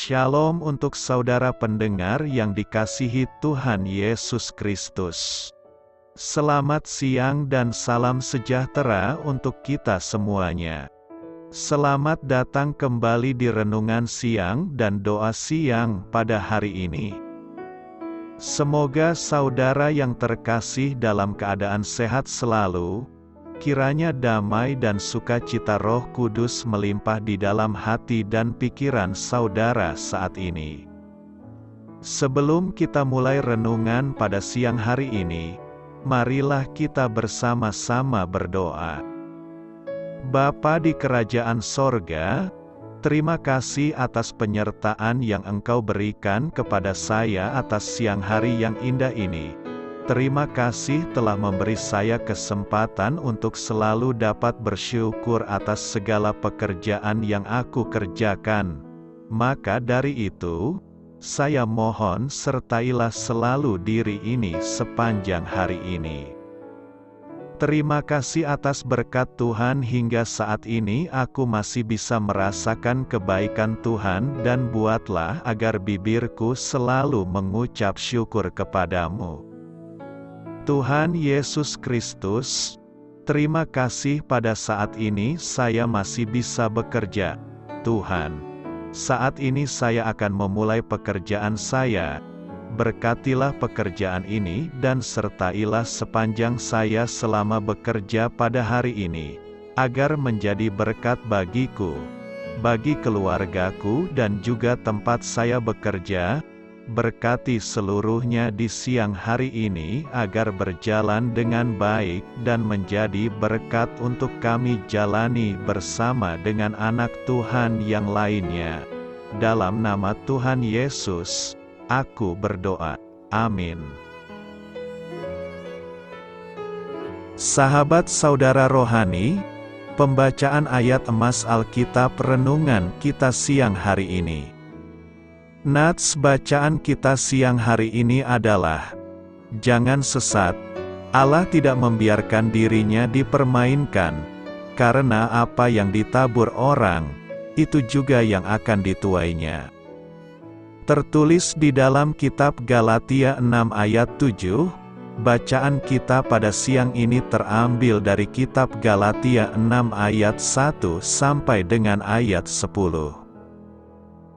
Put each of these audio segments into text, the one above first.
Shalom untuk saudara pendengar yang dikasihi Tuhan Yesus Kristus. Selamat siang dan salam sejahtera untuk kita semuanya. Selamat datang kembali di renungan siang dan doa siang pada hari ini. Semoga saudara yang terkasih dalam keadaan sehat selalu. Kiranya damai dan sukacita Roh Kudus melimpah di dalam hati dan pikiran saudara saat ini. Sebelum kita mulai renungan pada siang hari ini, marilah kita bersama-sama berdoa. Bapa di kerajaan sorga, terima kasih atas penyertaan yang Engkau berikan kepada saya atas siang hari yang indah ini. Terima kasih telah memberi saya kesempatan untuk selalu dapat bersyukur atas segala pekerjaan yang aku kerjakan. Maka dari itu, saya mohon sertailah selalu diri ini sepanjang hari ini. Terima kasih atas berkat Tuhan hingga saat ini aku masih bisa merasakan kebaikan Tuhan dan buatlah agar bibirku selalu mengucap syukur kepadamu. Tuhan Yesus Kristus, terima kasih pada saat ini saya masih bisa bekerja. Tuhan, saat ini saya akan memulai pekerjaan saya. Berkatilah pekerjaan ini dan sertailah sepanjang saya selama bekerja pada hari ini, agar menjadi berkat bagiku, bagi keluargaku dan juga tempat saya bekerja. Berkati seluruhnya di siang hari ini agar berjalan dengan baik dan menjadi berkat untuk kami jalani bersama dengan anak Tuhan yang lainnya. Dalam nama Tuhan Yesus, aku berdoa. Amin. Sahabat saudara rohani, pembacaan ayat emas Alkitab renungan kita siang hari ini. Nats bacaan kita siang hari ini adalah, jangan sesat, Allah tidak membiarkan dirinya dipermainkan, karena apa yang ditabur orang, itu juga yang akan dituainya. Tertulis di dalam kitab Galatia 6 ayat 7, bacaan kita pada siang ini terambil dari kitab Galatia 6 ayat 1 sampai dengan ayat 10.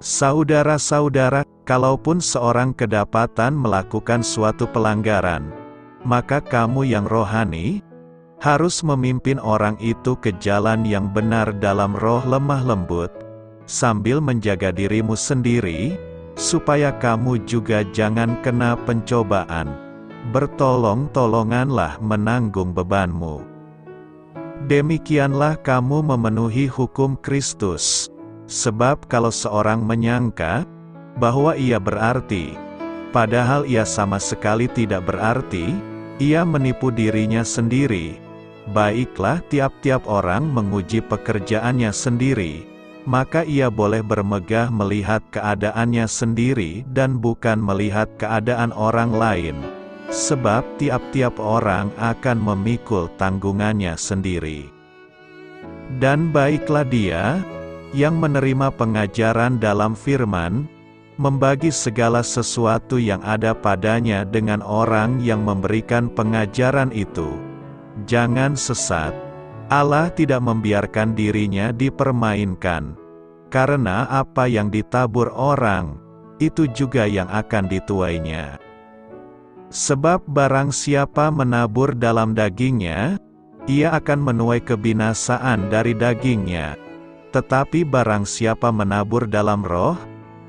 Saudara-saudara, kalaupun seorang kedapatan melakukan suatu pelanggaran, maka kamu yang rohani, harus memimpin orang itu ke jalan yang benar dalam roh lemah lembut, sambil menjaga dirimu sendiri, supaya kamu juga jangan kena pencobaan. Bertolong-tolonganlah menanggung bebanmu. Demikianlah kamu memenuhi hukum Kristus. Sebab kalau seorang menyangka bahwa ia berarti, padahal ia sama sekali tidak berarti, ia menipu dirinya sendiri. Baiklah tiap-tiap orang menguji pekerjaannya sendiri, maka ia boleh bermegah melihat keadaannya sendiri dan bukan melihat keadaan orang lain. Sebab tiap-tiap orang akan memikul tanggungannya sendiri. Dan baiklah dia yang menerima pengajaran dalam firman, membagi segala sesuatu yang ada padanya dengan orang yang memberikan pengajaran itu. Jangan sesat. Allah tidak membiarkan dirinya dipermainkan. Karena apa yang ditabur orang, itu juga yang akan dituainya. Sebab barang siapa menabur dalam dagingnya, ia akan menuai kebinasaan dari dagingnya. Tetapi barang siapa menabur dalam roh,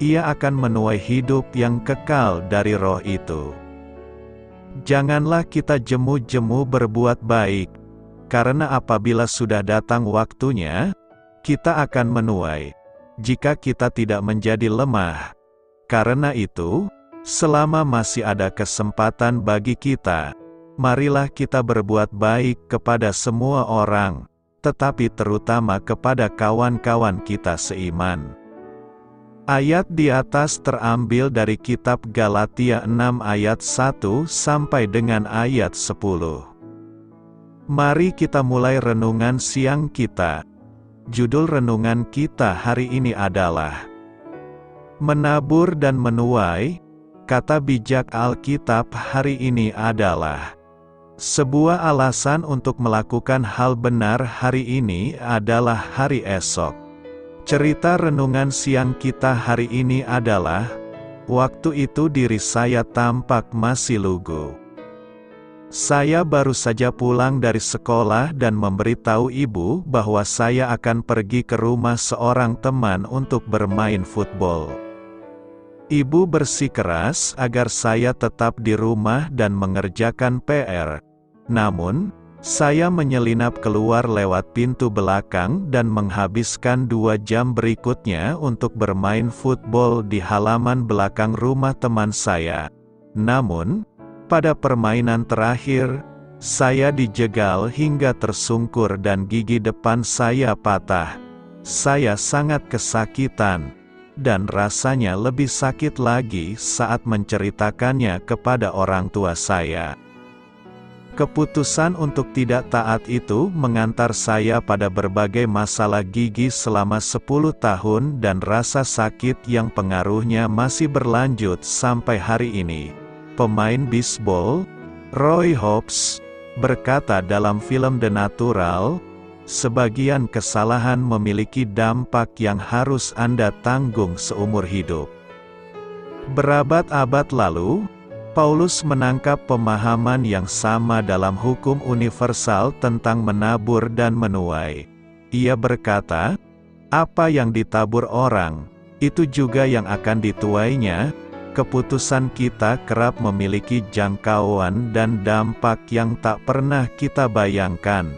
ia akan menuai hidup yang kekal dari roh itu. Janganlah kita jemu-jemu berbuat baik, karena apabila sudah datang waktunya, kita akan menuai, jika kita tidak menjadi lemah. Karena itu, selama masih ada kesempatan bagi kita, marilah kita berbuat baik kepada semua orang, tetapi terutama kepada kawan-kawan kita seiman. Ayat di atas terambil dari kitab Galatia 6 ayat 1 sampai dengan ayat 10. Mari kita mulai renungan siang kita. Judul renungan kita hari ini adalah Menabur dan menuai, kata bijak Alkitab hari ini adalah sebuah alasan untuk melakukan hal benar hari ini adalah hari esok. Cerita renungan siang kita hari ini adalah, waktu itu diri saya tampak masih lugu. Saya baru saja pulang dari sekolah dan memberitahu ibu bahwa saya akan pergi ke rumah seorang teman untuk bermain football. Ibu bersikeras agar saya tetap di rumah dan mengerjakan PR. Namun, saya menyelinap keluar lewat pintu belakang dan menghabiskan 2 jam berikutnya untuk bermain football di halaman belakang rumah teman saya. Namun, pada permainan terakhir, saya dijegal hingga tersungkur dan gigi depan saya patah. Saya sangat kesakitan, dan rasanya lebih sakit lagi saat menceritakannya kepada orang tua saya. Keputusan untuk tidak taat itu mengantar saya pada berbagai masalah gigi selama 10 tahun dan rasa sakit yang pengaruhnya masih berlanjut sampai hari ini. Pemain bisbol, Roy Hobbs, berkata dalam film The Natural, sebagian kesalahan memiliki dampak yang harus Anda tanggung seumur hidup. Berabad-abad lalu, Paulus menangkap pemahaman yang sama dalam hukum universal tentang menabur dan menuai. Ia berkata, apa yang ditabur orang, itu juga yang akan dituainya. Keputusan kita kerap memiliki jangkauan dan dampak yang tak pernah kita bayangkan.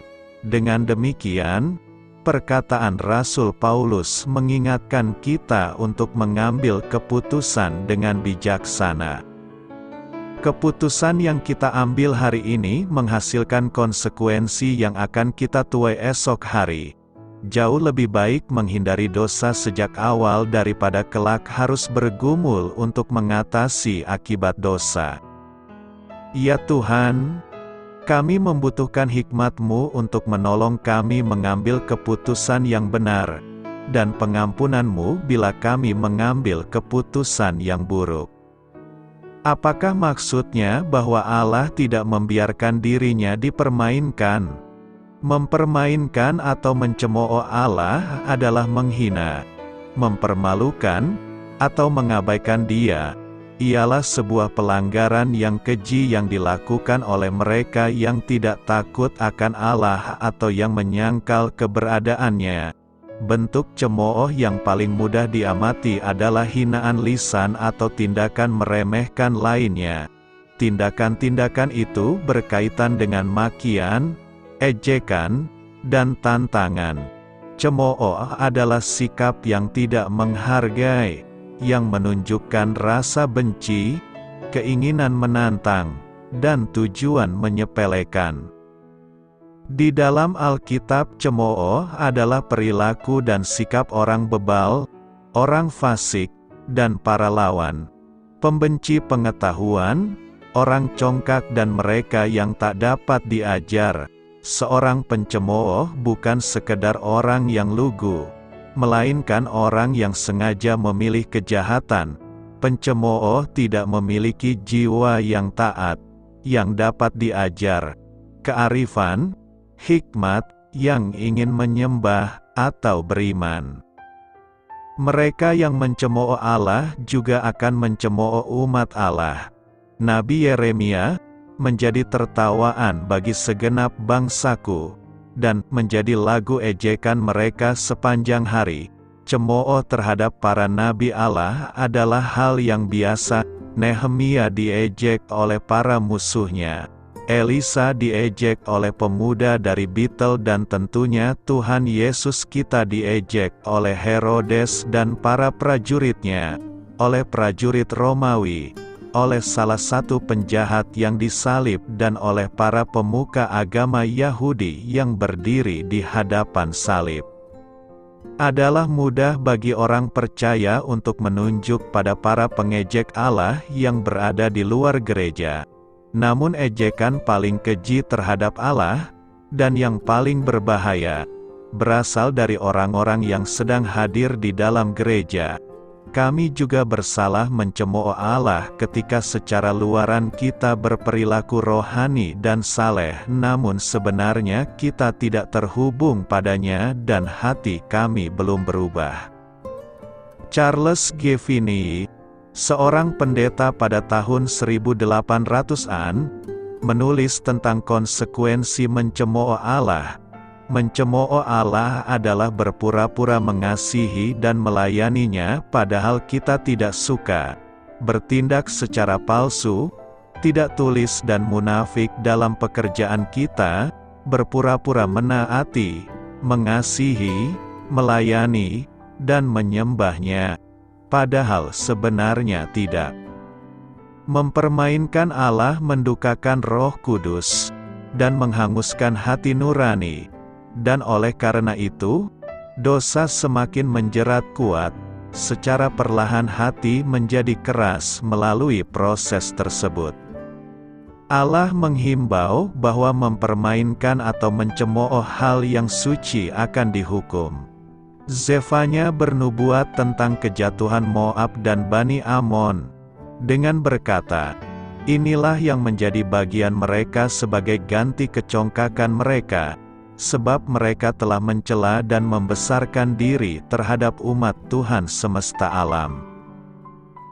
Dengan demikian, perkataan Rasul Paulus mengingatkan kita untuk mengambil keputusan dengan bijaksana. Keputusan yang kita ambil hari ini menghasilkan konsekuensi yang akan kita tuai esok hari. Jauh lebih baik menghindari dosa sejak awal daripada kelak harus bergumul untuk mengatasi akibat dosa. Ya Tuhan, kami membutuhkan hikmat-Mu untuk menolong kami mengambil keputusan yang benar, dan pengampunan-Mu bila kami mengambil keputusan yang buruk. Apakah maksudnya bahwa Allah tidak membiarkan dirinya dipermainkan? Mempermainkan atau mencemooh Allah adalah menghina, mempermalukan, atau mengabaikan Dia. Ialah sebuah pelanggaran yang keji yang dilakukan oleh mereka yang tidak takut akan Allah atau yang menyangkal keberadaannya. Bentuk cemooh yang paling mudah diamati adalah hinaan lisan atau tindakan meremehkan lainnya. Tindakan-tindakan itu berkaitan dengan makian, ejekan, dan tantangan. Cemooh adalah sikap yang tidak menghargai, yang menunjukkan rasa benci, keinginan menantang, dan tujuan menyepelekan. Di dalam Alkitab, cemooh adalah perilaku dan sikap orang bebal, orang fasik, dan para lawan, pembenci pengetahuan, orang congkak dan mereka yang tak dapat diajar. Seorang pencemooh bukan sekedar orang yang lugu, melainkan orang yang sengaja memilih kejahatan. Pencemooh tidak memiliki jiwa yang taat, yang dapat diajar, kearifan, hikmat, yang ingin menyembah, atau beriman. Mereka yang mencemooh Allah juga akan mencemooh umat Allah. Nabi Yeremia menjadi tertawaan bagi segenap bangsaku, dan menjadi lagu ejekan mereka sepanjang hari. Cemooh terhadap para nabi Allah adalah hal yang biasa. Nehemia diejek oleh para musuhnya. Elisa diejek oleh pemuda dari Betel dan tentunya Tuhan Yesus kita diejek oleh Herodes dan para prajuritnya, oleh prajurit Romawi, oleh salah satu penjahat yang disalib dan oleh para pemuka agama Yahudi yang berdiri di hadapan salib. Adalah mudah bagi orang percaya untuk menunjuk pada para pengejek Allah yang berada di luar gereja. Namun ejekan paling keji terhadap Allah, dan yang paling berbahaya, berasal dari orang-orang yang sedang hadir di dalam gereja. kami juga bersalah mencemooh Allah ketika secara luaran kita berperilaku rohani dan saleh, namun sebenarnya kita tidak terhubung padanya dan hati kami belum berubah. Charles G. Finney, seorang pendeta pada tahun 1800-an, menulis tentang konsekuensi mencemooh Allah. Mencemooh Allah adalah berpura-pura mengasihi dan melayaninya padahal kita tidak suka, bertindak secara palsu, tidak tulis dan munafik dalam pekerjaan kita, berpura-pura menaati, mengasihi, melayani, dan menyembahnya, padahal sebenarnya tidak. Mempermainkan Allah mendukakan Roh Kudus, dan menghanguskan hati nurani. Dan oleh karena itu, dosa semakin menjerat kuat, secara perlahan hati menjadi keras melalui proses tersebut. Allah menghimbau bahwa mempermainkan atau mencemooh hal yang suci akan dihukum. Zefanya bernubuat tentang kejatuhan Moab dan Bani Amon, dengan berkata, "Inilah yang menjadi bagian mereka sebagai ganti kecongkakan mereka, sebab mereka telah mencela dan membesarkan diri terhadap umat Tuhan semesta alam."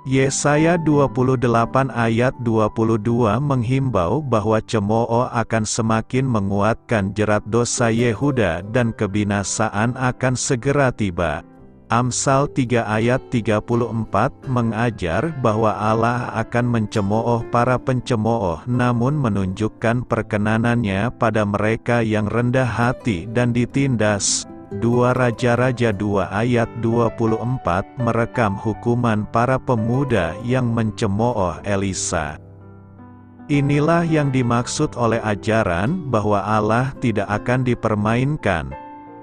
Yesaya 28 ayat 22 menghimbau bahwa cemooh akan semakin menguatkan jerat dosa Yehuda dan kebinasaan akan segera tiba. Amsal 3 ayat 34 mengajar bahwa Allah akan mencemooh para pencemooh namun menunjukkan perkenanannya pada mereka yang rendah hati dan ditindas. 2 Raja-Raja 2 ayat 24 merekam hukuman para pemuda yang mencemooh Elisa. Inilah yang dimaksud oleh ajaran bahwa Allah tidak akan dipermainkan.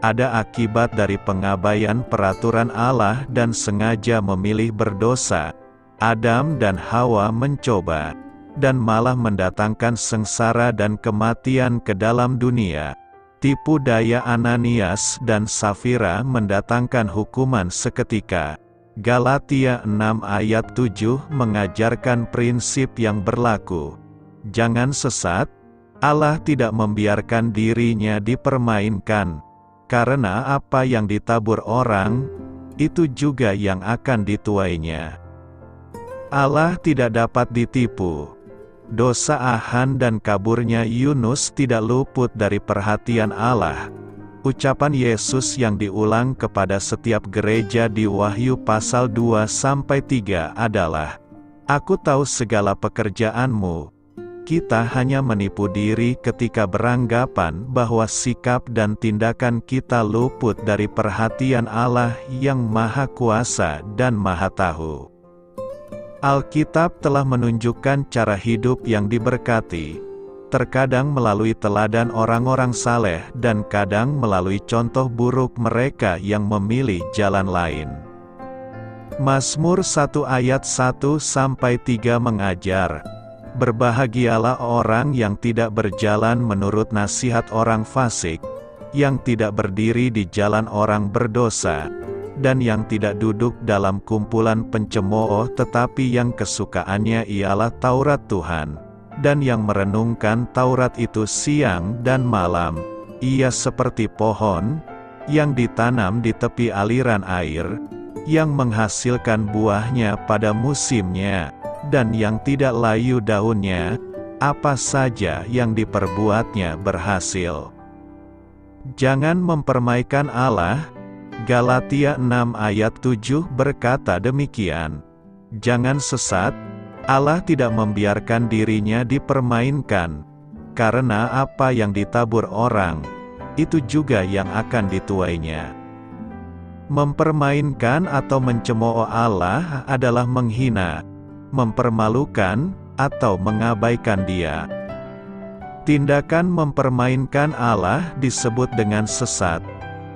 Ada akibat dari pengabaian peraturan Allah dan sengaja memilih berdosa. Adam dan Hawa mencoba, dan malah mendatangkan sengsara dan kematian ke dalam dunia. Tipu daya Ananias dan Safira mendatangkan hukuman seketika. Galatia 6 ayat 7 mengajarkan prinsip yang berlaku. Jangan sesat, Allah tidak membiarkan dirinya dipermainkan. Karena apa yang ditabur orang, itu juga yang akan dituainya. Allah tidak dapat ditipu. Dosa Achan dan kaburnya Yunus tidak luput dari perhatian Allah. Ucapan Yesus yang diulang kepada setiap gereja di Wahyu pasal 2-3 adalah, "Aku tahu segala pekerjaanmu." Kita hanya menipu diri ketika beranggapan bahwa sikap dan tindakan kita luput dari perhatian Allah yang Maha Kuasa dan Maha Tahu. Alkitab telah menunjukkan cara hidup yang diberkati, terkadang melalui teladan orang-orang saleh dan kadang melalui contoh buruk mereka yang memilih jalan lain. Mazmur 1 ayat 1-3 mengajar, "Berbahagialah orang yang tidak berjalan menurut nasihat orang fasik, yang tidak berdiri di jalan orang berdosa, dan yang tidak duduk dalam kumpulan pencemooh tetapi yang kesukaannya ialah Taurat Tuhan, dan yang merenungkan Taurat itu siang dan malam. Ia seperti pohon, yang ditanam di tepi aliran air, yang menghasilkan buahnya pada musimnya, dan yang tidak layu daunnya, apa saja yang diperbuatnya berhasil." Jangan mempermainkan Allah. Galatia 6 ayat 7 berkata demikian. Jangan sesat, Allah tidak membiarkan dirinya dipermainkan, karena apa yang ditabur orang, itu juga yang akan dituainya. Mempermainkan atau mencemooh Allah adalah menghina, mempermalukan, atau mengabaikan Dia. Tindakan mempermainkan Allah disebut dengan sesat.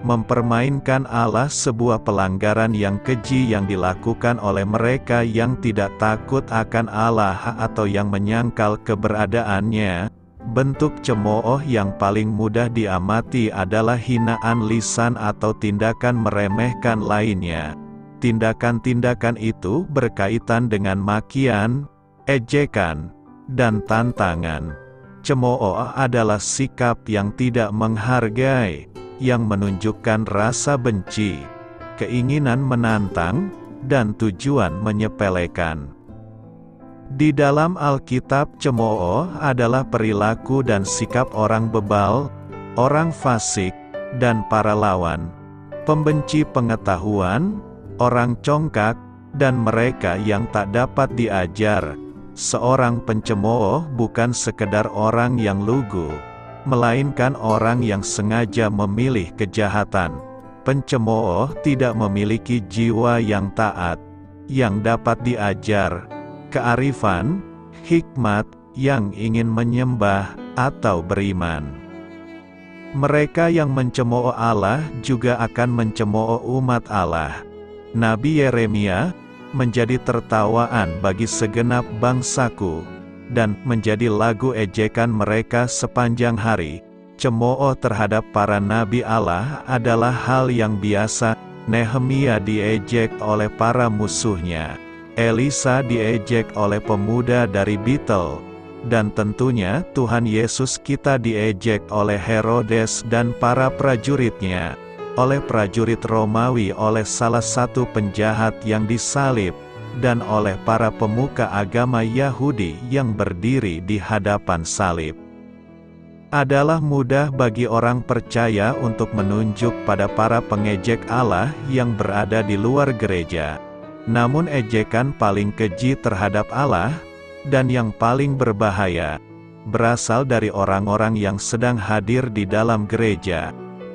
Mempermainkan Allah sebuah pelanggaran yang keji yang dilakukan oleh mereka yang tidak takut akan Allah atau yang menyangkal keberadaannya. Bentuk cemooh yang paling mudah diamati adalah hinaan lisan atau tindakan meremehkan lainnya. tindakan-tindakan itu berkaitan dengan makian, ejekan, dan tantangan. Cemooh adalah sikap yang tidak menghargai, yang menunjukkan rasa benci, keinginan menantang, dan tujuan menyepelekan. Di dalam Alkitab, cemooh adalah perilaku dan sikap orang bebal, orang fasik, dan para lawan, pembenci pengetahuan, orang congkak, dan mereka yang tak dapat diajar. Seorang pencemooh bukan sekedar orang yang lugu, melainkan orang yang sengaja memilih kejahatan. Pencemooh tidak memiliki jiwa yang taat, yang dapat diajar, kearifan, hikmat, yang ingin menyembah, atau beriman. Mereka yang mencemooh Allah juga akan mencemooh umat Allah. Nabi Yeremia menjadi tertawaan bagi segenap bangsaku, dan menjadi lagu ejekan mereka sepanjang hari. Cemooh terhadap para nabi Allah adalah hal yang biasa. Nehemia diejek oleh para musuhnya. Elisa diejek oleh pemuda dari Betel. Dan tentunya Tuhan Yesus kita diejek oleh Herodes dan para prajuritnya, oleh prajurit Romawi, oleh salah satu penjahat yang disalib, dan oleh para pemuka agama Yahudi yang berdiri di hadapan salib. Adalah mudah bagi orang percaya untuk menunjuk pada para pengejek Allah yang berada di luar gereja. Namun ejekan paling keji terhadap Allah, dan yang paling berbahaya, berasal dari orang-orang yang sedang hadir di dalam gereja.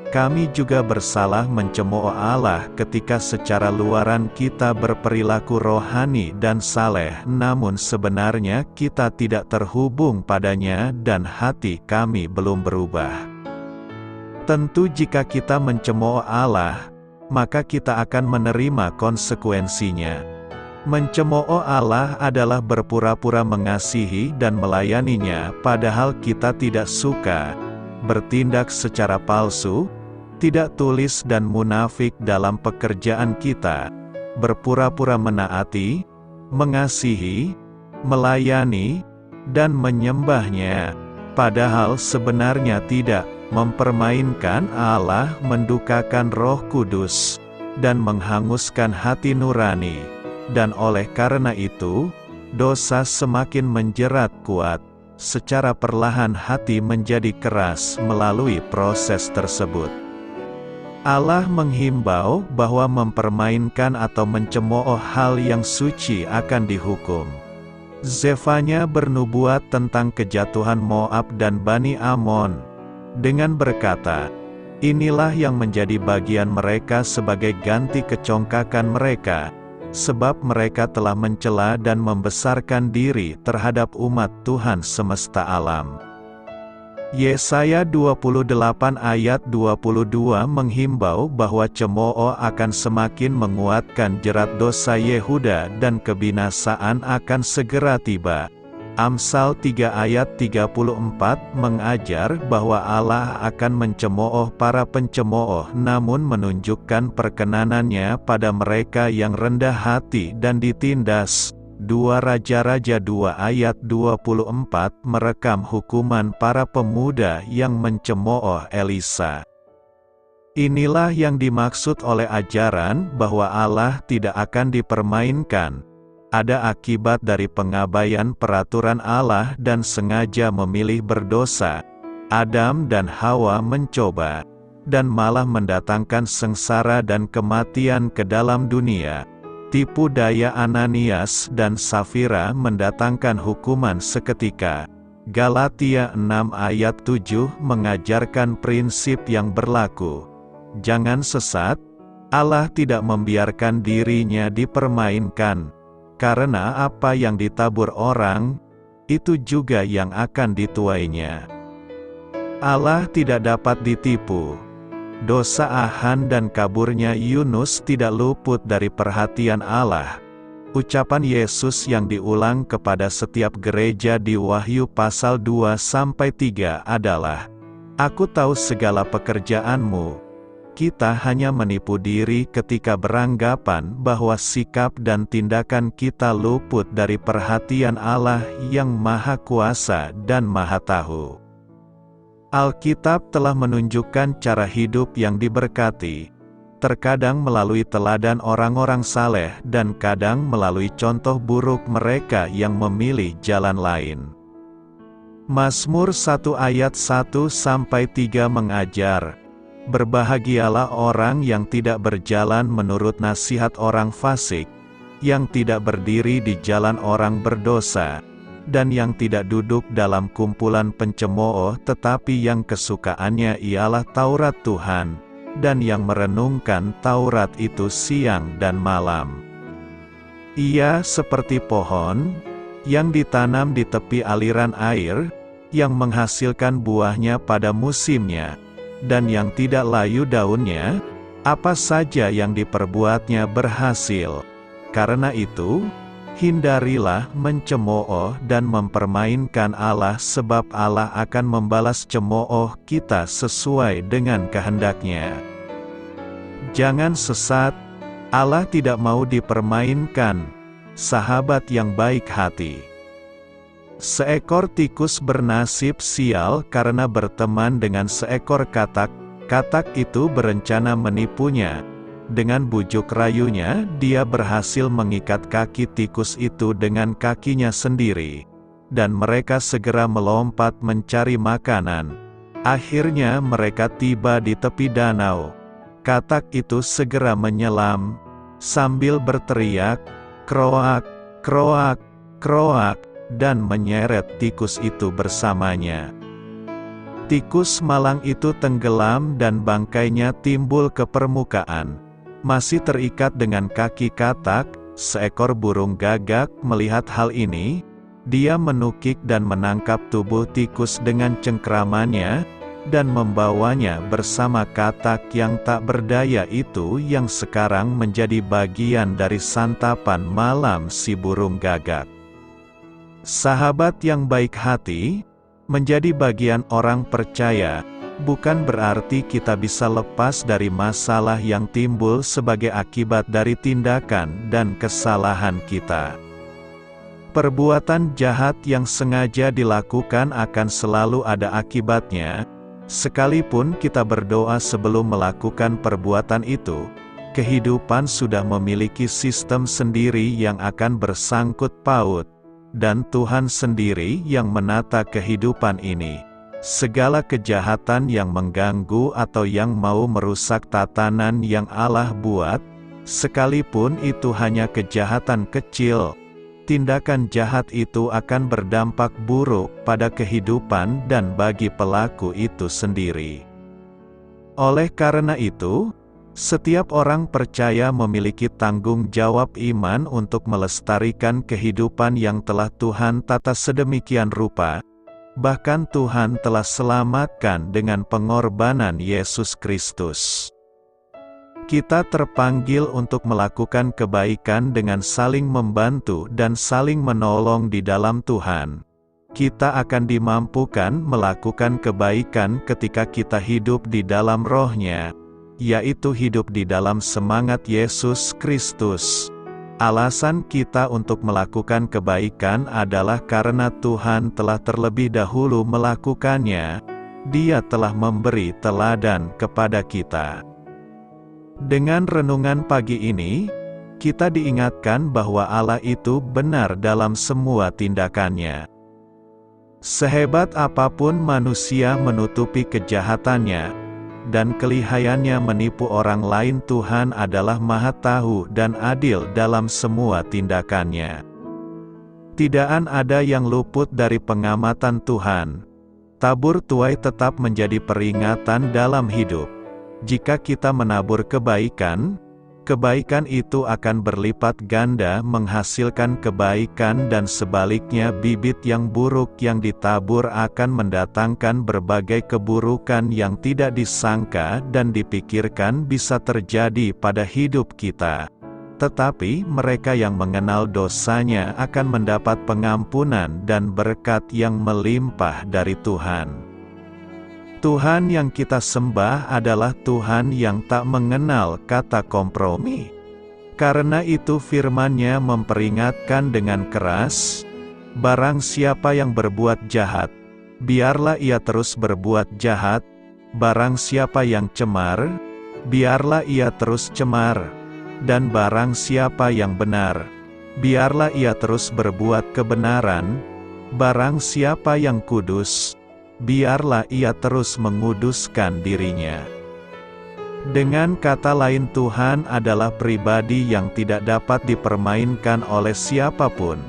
Kami juga bersalah mencemooh Allah ketika secara luaran kita berperilaku rohani dan saleh, namun sebenarnya kita tidak terhubung padanya dan hati kami belum berubah. Tentu jika kita mencemooh Allah, maka kita akan menerima konsekuensinya. Mencemooh Allah adalah berpura-pura mengasihi dan melayaninya padahal kita tidak suka, bertindak secara palsu, tidak tulis dan munafik dalam pekerjaan kita, berpura-pura menaati, mengasihi, melayani, dan menyembahnya, padahal sebenarnya tidak, mempermainkan Allah, mendukakan Roh Kudus, dan menghanguskan hati nurani, dan oleh karena itu, dosa semakin menjerat kuat, secara perlahan hati menjadi keras melalui proses tersebut. Allah menghimbau bahwa mempermainkan atau mencemooh hal yang suci akan dihukum. Zefanya bernubuat tentang kejatuhan Moab dan Bani Amon, dengan berkata, "Inilah yang menjadi bagian mereka sebagai ganti kecongkakan mereka, sebab mereka telah mencela dan membesarkan diri terhadap umat Tuhan semesta alam." Yesaya 28 ayat 22 menghimbau bahwa cemooh akan semakin menguatkan jerat dosa Yehuda dan kebinasaan akan segera tiba. Amsal 3 ayat 34 mengajar bahwa Allah akan mencemooh para pencemooh namun menunjukkan perkenanannya pada mereka yang rendah hati dan ditindas. 2 Raja-Raja 2 ayat 24 merekam hukuman para pemuda yang mencemooh Elisa. Inilah yang dimaksud oleh ajaran bahwa Allah tidak akan dipermainkan. Ada akibat dari pengabaian peraturan Allah dan sengaja memilih berdosa. Adam dan Hawa mencoba, dan malah mendatangkan sengsara dan kematian ke dalam dunia. Tipu daya Ananias dan Safira mendatangkan hukuman seketika. Galatia 6 ayat 7 mengajarkan prinsip yang berlaku. Jangan sesat, Allah tidak membiarkan dirinya dipermainkan, karena apa yang ditabur orang, itu juga yang akan dituainya. Allah tidak dapat ditipu. Dosa Achan dan kaburnya Yunus tidak luput dari perhatian Allah. Ucapan Yesus yang diulang kepada setiap gereja di Wahyu pasal 2-3 adalah, "Aku tahu segala pekerjaanmu. kita hanya menipu diri ketika beranggapan bahwa sikap dan tindakan kita luput dari perhatian Allah yang Maha Kuasa dan Maha Tahu. Alkitab telah menunjukkan cara hidup yang diberkati, terkadang melalui teladan orang-orang saleh dan kadang melalui contoh buruk mereka yang memilih jalan lain. Mazmur 1 ayat 1-3 mengajar, "Berbahagialah orang yang tidak berjalan menurut nasihat orang fasik, yang tidak berdiri di jalan orang berdosa, dan yang tidak duduk dalam kumpulan pencemooh, tetapi yang kesukaannya ialah Taurat Tuhan, dan yang merenungkan Taurat itu siang dan malam. Ia seperti pohon yang ditanam di tepi aliran air, yang menghasilkan buahnya pada musimnya, dan yang tidak layu daunnya, apa saja yang diperbuatnya berhasil. Karena itu, hindarilah mencemooh dan mempermainkan Allah, sebab Allah akan membalas cemooh kita sesuai dengan kehendaknya." Jangan sesat, Allah tidak mau dipermainkan, sahabat yang baik hati. Seekor tikus bernasib sial karena berteman dengan seekor katak. Katak itu berencana menipunya. Dengan bujuk rayunya, dia berhasil mengikat kaki tikus itu dengan kakinya sendiri, dan mereka segera melompat mencari makanan. Akhirnya mereka tiba di tepi danau. Katak itu segera menyelam, sambil berteriak, "Kroak, kroak, kroak," dan menyeret tikus itu bersamanya. Tikus malang itu tenggelam dan bangkainya timbul ke permukaan. Masih terikat dengan kaki katak, seekor burung gagak melihat hal ini. Dia menukik dan menangkap tubuh tikus dengan cengkramannya, dan membawanya bersama katak yang tak berdaya itu yang sekarang menjadi bagian dari santapan malam si burung gagak. Sahabat yang baik hati, menjadi bagian orang percaya, bukan berarti kita bisa lepas dari masalah yang timbul sebagai akibat dari tindakan dan kesalahan kita. Perbuatan jahat yang sengaja dilakukan akan selalu ada akibatnya, sekalipun kita berdoa sebelum melakukan perbuatan itu. Kehidupan sudah memiliki sistem sendiri yang akan bersangkut paut, dan Tuhan sendiri yang menata kehidupan ini. Segala kejahatan yang mengganggu atau yang mau merusak tatanan yang Allah buat, sekalipun itu hanya kejahatan kecil, tindakan jahat itu akan berdampak buruk pada kehidupan dan bagi pelaku itu sendiri. Oleh karena itu, setiap orang percaya memiliki tanggung jawab iman untuk melestarikan kehidupan yang telah Tuhan tata sedemikian rupa. Bahkan Tuhan telah selamatkan dengan pengorbanan Yesus Kristus. Kita terpanggil untuk melakukan kebaikan dengan saling membantu dan saling menolong di dalam Tuhan. Kita akan dimampukan melakukan kebaikan ketika kita hidup di dalam Roh-Nya, yaitu hidup di dalam semangat Yesus Kristus. Alasan kita untuk melakukan kebaikan adalah karena Tuhan telah terlebih dahulu melakukannya. Dia telah memberi teladan kepada kita. Dengan renungan pagi ini, kita diingatkan bahwa Allah itu benar dalam semua tindakannya. Sehebat apapun manusia menutupi kejahatannya dan kelihayannya menipu orang lain, Tuhan adalah Maha Tahu dan adil dalam semua tindakannya. Tidak ada yang luput dari pengamatan Tuhan. Tabur tuai tetap menjadi peringatan dalam hidup. Jika kita menabur kebaikan, kebaikan itu akan berlipat ganda menghasilkan kebaikan, dan sebaliknya bibit yang buruk yang ditabur akan mendatangkan berbagai keburukan yang tidak disangka dan dipikirkan bisa terjadi pada hidup kita. Tetapi mereka yang mengenal dosanya akan mendapat pengampunan dan berkat yang melimpah dari Tuhan. Tuhan yang kita sembah adalah Tuhan yang tak mengenal kata kompromi. Karena itu firman-Nya memperingatkan dengan keras, barang siapa yang berbuat jahat, biarlah ia terus berbuat jahat, barang siapa yang cemar, biarlah ia terus cemar, dan barang siapa yang benar, biarlah ia terus berbuat kebenaran, barang siapa yang kudus, biarlah ia terus menguduskan dirinya. Dengan kata lain, Tuhan adalah pribadi yang tidak dapat dipermainkan oleh siapapun.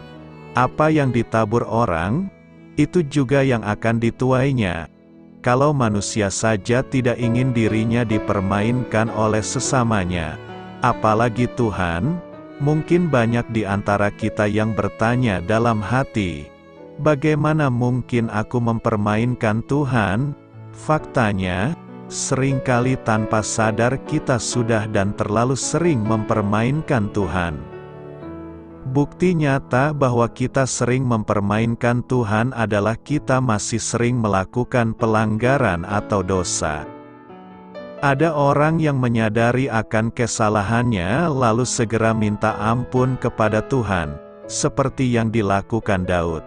Apa yang ditabur orang, itu juga yang akan dituainya. Kalau manusia saja tidak ingin dirinya dipermainkan oleh sesamanya, apalagi Tuhan. Mungkin banyak di antara kita yang bertanya dalam hati, bagaimana mungkin aku mempermainkan Tuhan? Faktanya, seringkali tanpa sadar kita sudah dan terlalu sering mempermainkan Tuhan. Bukti nyata bahwa kita sering mempermainkan Tuhan adalah kita masih sering melakukan pelanggaran atau dosa. Ada orang yang menyadari akan kesalahannya lalu segera minta ampun kepada Tuhan, seperti yang dilakukan Daud.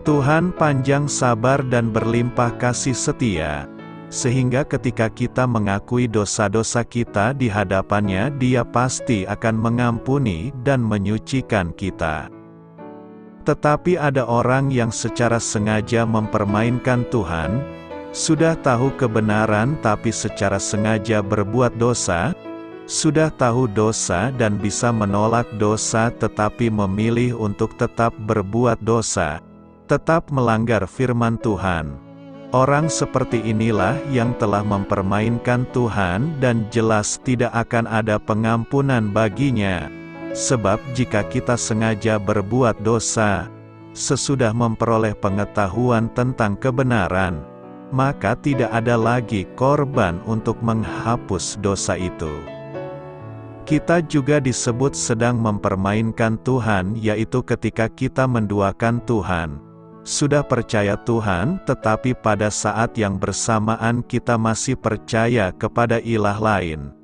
Tuhan panjang sabar dan berlimpah kasih setia, sehingga ketika kita mengakui dosa-dosa kita di hadapan-Nya, Dia pasti akan mengampuni dan menyucikan kita. Tetapi ada orang yang secara sengaja mempermainkan Tuhan, sudah tahu kebenaran tapi secara sengaja berbuat dosa, sudah tahu dosa dan bisa menolak dosa tetapi memilih untuk tetap berbuat dosa, tetap melanggar firman Tuhan. Orang seperti inilah yang telah mempermainkan Tuhan dan jelas tidak akan ada pengampunan baginya. Sebab jika kita sengaja berbuat dosa, sesudah memperoleh pengetahuan tentang kebenaran, maka tidak ada lagi korban untuk menghapus dosa itu. Kita juga disebut sedang mempermainkan Tuhan, yaitu ketika kita menduakan Tuhan. Sudah percaya Tuhan, tetapi pada saat yang bersamaan kita masih percaya kepada ilah lain.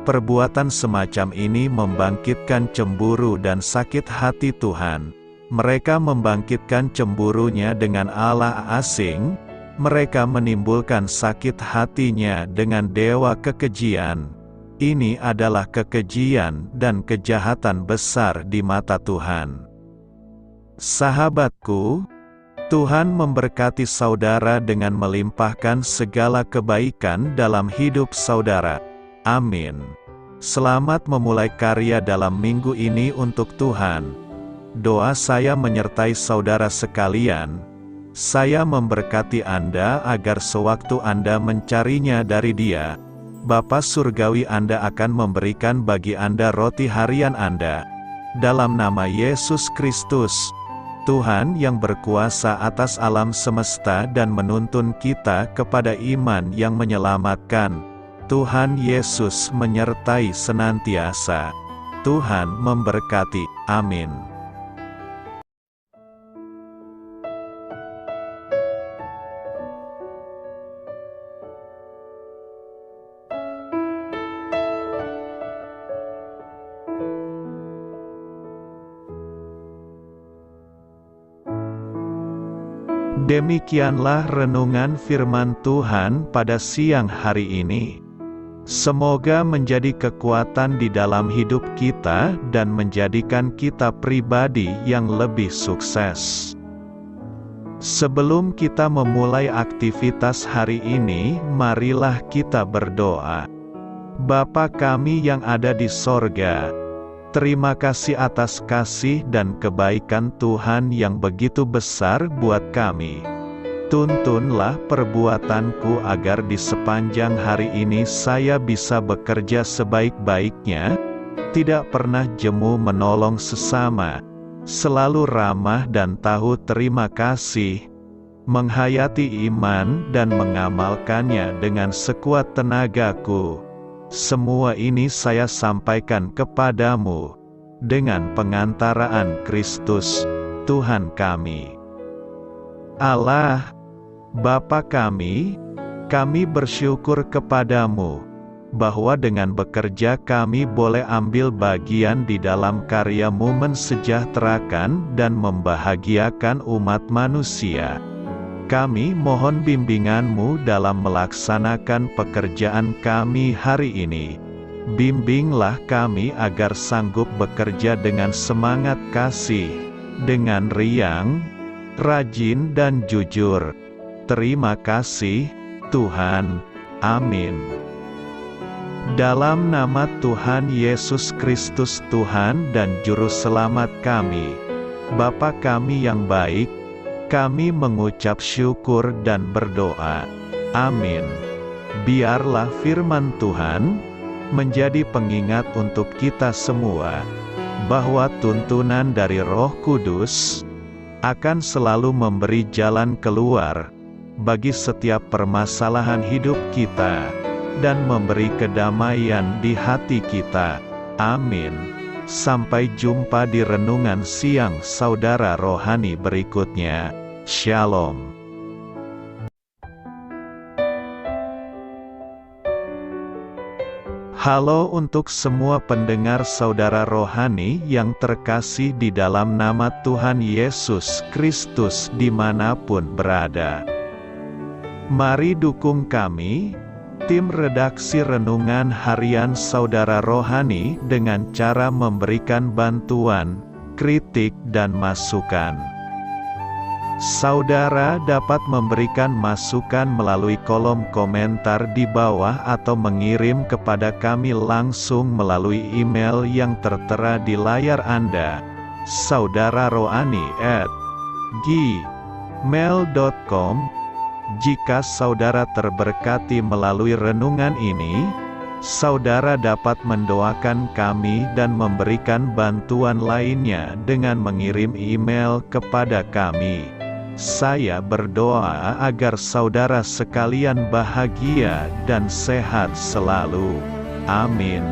Perbuatan semacam ini membangkitkan cemburu dan sakit hati Tuhan. Mereka membangkitkan cemburunya dengan Allah asing, mereka menimbulkan sakit hatinya dengan dewa kekejian. Ini adalah kekejian dan kejahatan besar di mata Tuhan. Sahabatku, Tuhan memberkati saudara dengan melimpahkan segala kebaikan dalam hidup saudara. Amin. Selamat memulai karya dalam minggu ini untuk Tuhan. Doa saya menyertai saudara sekalian. Saya memberkati Anda agar sewaktu Anda mencarinya dari Dia, Bapa Surgawi Anda akan memberikan bagi Anda roti harian Anda. Dalam nama Yesus Kristus, Tuhan yang berkuasa atas alam semesta dan menuntun kita kepada iman yang menyelamatkan, Tuhan Yesus menyertai senantiasa. Tuhan memberkati. Amin. Demikianlah renungan firman Tuhan pada siang hari ini. Semoga menjadi kekuatan di dalam hidup kita dan menjadikan kita pribadi yang lebih sukses. Sebelum kita memulai aktivitas hari ini, marilah kita berdoa. Bapa kami yang ada di sorga, terima kasih atas kasih dan kebaikan Tuhan yang begitu besar buat kami. Tuntunlah perbuatanku agar di sepanjang hari ini saya bisa bekerja sebaik-baiknya, tidak pernah jemu menolong sesama, selalu ramah dan tahu terima kasih, menghayati iman dan mengamalkannya dengan sekuat tenagaku. Semua ini saya sampaikan kepadamu, dengan pengantaraan Kristus, Tuhan kami. Allah, Bapa kami, Kami bersyukur kepadamu, bahwa dengan bekerja kami boleh ambil bagian di dalam karya-Mu mensejahterakan dan membahagiakan umat manusia. Kami mohon bimbingan-Mu dalam melaksanakan pekerjaan kami hari ini. Bimbinglah kami agar sanggup bekerja dengan semangat kasih, dengan riang, rajin dan jujur. Terima kasih, Tuhan. Amin. Dalam nama Tuhan Yesus Kristus Tuhan dan Juru Selamat kami, Bapa kami yang baik, kami mengucap syukur dan berdoa. Amin. Biarlah firman Tuhan menjadi pengingat untuk kita semua, bahwa tuntunan dari Roh Kudus akan selalu memberi jalan keluar bagi setiap permasalahan hidup kita, dan memberi kedamaian di hati kita. Amin. Sampai jumpa di renungan siang saudara rohani berikutnya. Shalom. Halo untuk semua pendengar saudara rohani yang terkasih di dalam nama Tuhan Yesus Kristus dimanapun berada. Mari dukung kami, tim redaksi Renungan Harian Saudara Rohani, dengan cara memberikan bantuan, kritik dan masukan. Saudara dapat memberikan masukan melalui kolom komentar di bawah atau mengirim kepada kami langsung melalui email yang tertera di layar Anda, saudararohani@gmail.com. Jika saudara terberkati melalui renungan ini, saudara dapat mendoakan kami dan memberikan bantuan lainnya dengan mengirim email kepada kami. Saya berdoa agar saudara sekalian bahagia dan sehat selalu. Amin.